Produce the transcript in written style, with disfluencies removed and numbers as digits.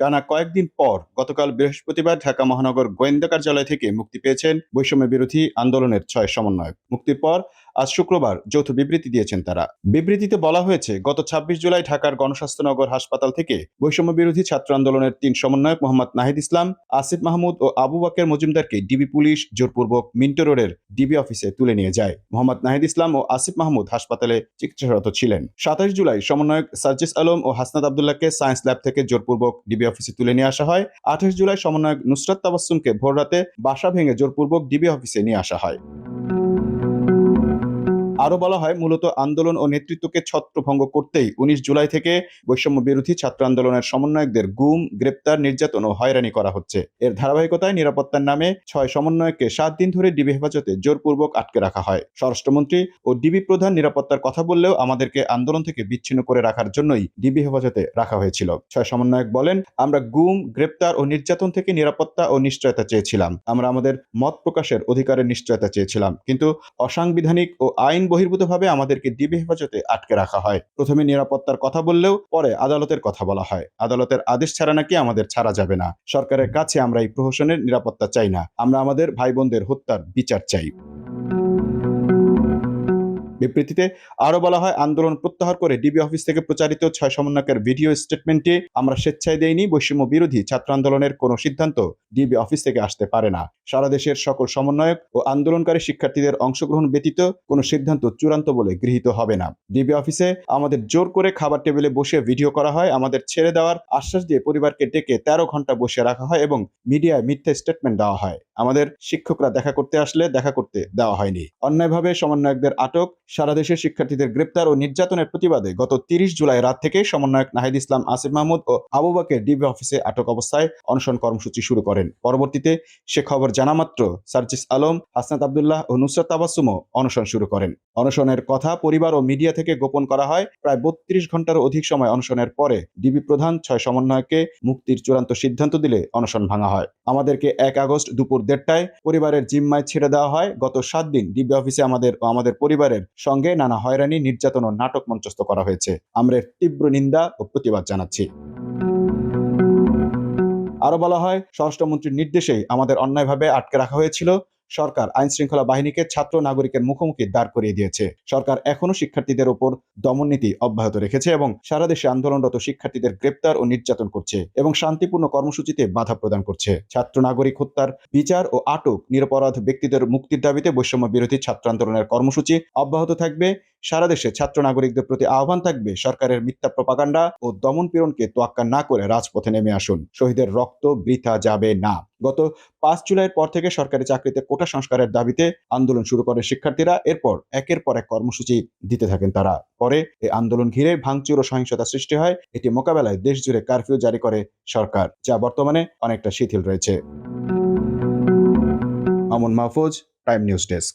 টানা কয়েকদিন পর গতকাল বৃহস্পতিবার ঢাকা মহানগর গোয়েন্দা কার্যালয় থেকে মুক্তি পেয়েছেন বৈষম্য বিরোধী আন্দোলনের 6 সমন্বয়ক। মুক্তির পর আজ শুক্রবার যৌথ বিবৃতি দিয়েছেন তারা। বিবৃতিতে বলা হয়েছে, গত ২৬ জুলাই ঢাকার গণস্বাস্থ্যনগর হাসপাতাল থেকে বৈষম্য বিরোধী ছাত্র আন্দোলনের ৩ সমন্বয়ক মোহাম্মদ নাহিদ ইসলাম, আসিফ মাহমুদ ও আবু বকর মজুমদারকে ডিবি পুলিশ জোরপূর্বক মিন্টো রোডের ডিবি অফিসে তুলে নিয়ে যায়। মোহাম্মদ নাহিদ ইসলাম ও আসিফ মাহমুদ হাসপাতালে চিকিৎসারত ছিলেন। ২৭ জুলাই সমন্বয়ক সার্জিস আলম ও হাসনাত আবদুল্লাহকে সায়েন্স ল্যাব থেকে জোরপূর্বক ডিবি অফিসে তুলে নিয়ে আসা হয়। ২৮ জুলাই সমন্বয়ক নুসরাত তাবাসসুমকে ভোররাতে বাসা ভেঙে জোরপূর্বক ডিবি অফিসে নিয়ে আসা হয়। আরো বলা হয়, মূলত আন্দোলন ও নেতৃত্বকে ছত্রভঙ্গ করতেই ১৯ জুলাই থেকে বৈষম্য বিরোধী ছাত্র আন্দোলনের সমন্বয়কদের গুম, গ্রেপ্তার, নির্যাতন ও হয়রানি করা হচ্ছে। এর ধারাবাহিকতায় নিরাপত্তার নামে ৬ সমন্বয়ককে ৭ দিন ধরে ডিবি হেফাজতে জোরপূর্বক আটকে রাখা হয়। স্বরাষ্ট্রমন্ত্রী ও ডিবি প্রধান নিরাপত্তার কথা বললেও আমাদেরকে আন্দোলন থেকে বিচ্ছিন্ন করে রাখার জন্যই ডিবি হেফাজতে রাখা হয়েছিল। ৬ সমন্বয়ক বলেন, আমরা গুম, গ্রেপ্তার ও নির্যাতন থেকে নিরাপত্তা ও নিশ্চয়তা চেয়েছিলাম। আমরা আমাদের মত প্রকাশের অধিকারের নিশ্চয়তা চেয়েছিলাম, কিন্তু অসাংবিধানিক ও আইন বহির্ভূতভাবে আমাদেরকে ডিবি হেফাজতে আটকে রাখা হয়। প্রথমে নিরাপত্তার কথা বললেও পরে আদালতের কথা বলা হয়। আদালতের আদেশ ছাড়া নাকি আমাদের ছাড়া যাবে না। সরকারের কাছে আমরা এই প্রহসনের নিরাপত্তা চাই না। আমরা আমাদের ভাই বোনদের হত্যার বিচার চাই। বিবৃতিতে আরো বলা হয়, আন্দোলন প্রত্যাহার করে ডিবি অফিস থেকে প্রচারিত ৬ সমন্বয়কের ভিডিও স্টেটমেন্টে আমরা স্বেচ্ছায় দেইনি বৈষম্য বিরোধী ছাত্র আন্দোলনের কোনো সিদ্ধান্ত ডিবি অফিস থেকে আসতে পারে না। সারা দেশের সকল সমন্বয়ক ও আন্দোলনকারী শিক্ষার্থীদের অংশগ্রহণ ব্যতীত কোনো সিদ্ধান্ত চূড়ান্ত বলে গৃহীত হবে না। ডিবি অফিসে আমাদের জোর করে খাবার টেবিলে বসে ভিডিও করা হয়, আমাদের ছেড়ে দেওয়ার আশ্বাস দিয়ে পরিবারকে ডেকে ১৩ ঘন্টা বসে রাখা হয় এবং মিডিয়ায় মিথ্যা স্টেটমেন্ট দেওয়া হয়। আমাদের শিক্ষকরা দেখা করতে আসলে দেখা করতে দেওয়া হয়নি। অন্যায়ভাবে সমন্বয়কদের আটক, সারা দেশের শিক্ষার্থীদের গ্রেপ্তার ও নির্যাতনের প্রতিবাদে গত ৩০ জুলাই রাত থেকে সমন্বয়ক নাহিদ ইসলাম, আসিফ মাহমুদ ও আবু বকর ডিবি অফিসে আটক অবস্থায় অনশন কর্মসূচি শুরু করেন। পরবর্তীতে সে খবর জানামাত্র সার্জিস আলম, হাসনাত আবদুল্লাহ ও নুসরাত তাবাসসুমও অনশন শুরু করেন। অনশনের কথা পরিবার ও মিডিয়া থেকে গোপন করা হয়। প্রায় ৩২ ঘন্টারও অধিক সময় অনশনের পরে ডিবি প্রধান ৬ সমন্বয়কে মুক্তির চূড়ান্ত সিদ্ধান্ত দিলে অনশন ভাঙা হয়। আমাদেরকে ১ আগস্ট দুপুর ১:৩০টায় পরিবারের জিম্মায় ছেড়ে দেওয়া হয়। গত ৭ দিন ডিবি অফিসে আমাদের ও আমাদের পরিবারের সঙ্গে নানা হয়রানি, নির্যাতন ও নাটক মঞ্চস্থ করা হয়েছে। আমরা এর তীব্র নিন্দা ও প্রতিবাদ জানাচ্ছি। আরো বলা হয়, স্বরাষ্ট্রমন্ত্রীর নির্দেশেই আমাদের অন্যায়ভাবে আটকে রাখা হয়েছিল। সরকার আইন শৃঙ্খলা বাহিনীকে ছাত্র নাগরিকের মুখোমুখি দাঁড় করিয়ে দিয়েছে। সরকার এখনো শিক্ষার্থীদের উপর দমননীতি অব্যাহত রেখেছে এবং সারা দেশে আন্দোলনরত শিক্ষার্থীদের গ্রেপ্তার ও নির্যাতন করছে এবং শান্তিপূর্ণ কর্মসূচিতে বাধা প্রদান করছে। ছাত্র নাগরিক হত্যার বিচার ও আটক, নিরপরাধ ব্যক্তিদের মুক্তির দাবিতে বৈষম্য বিরোধী ছাত্র আন্দোলনের কর্মসূচি অব্যাহত থাকবে। সারা দেশে ছাত্র নাগরিকদের প্রতি আহ্বান থাকবে, সরকারের মিথ্যা প্রপাগান্ডা ও দমন পীড়নকে তোয়াক্কা না করে রাজপথে নেমে আসুন। শহীদের রক্ত বৃথা যাবে না। গত ৫ জুলাইয়ের পর থেকে সরকারি চাকরিতে কোটা সংস্কারের দাবিতে আন্দোলন শুরু করে শিক্ষার্থীরা। এরপর একের পর এক কর্মসূচি দিতে থাকেন তারা। পরে এই আন্দোলন ঘিরে ভাঙচুর ও সহিংসতা সৃষ্টি হয়। এটি মোকাবেলায় দেশ জুড়ে কারফিউ জারি করে সরকার, যা বর্তমানে অনেকটা শিথিল রয়েছে। Mamun Mahfuz, prime news desk.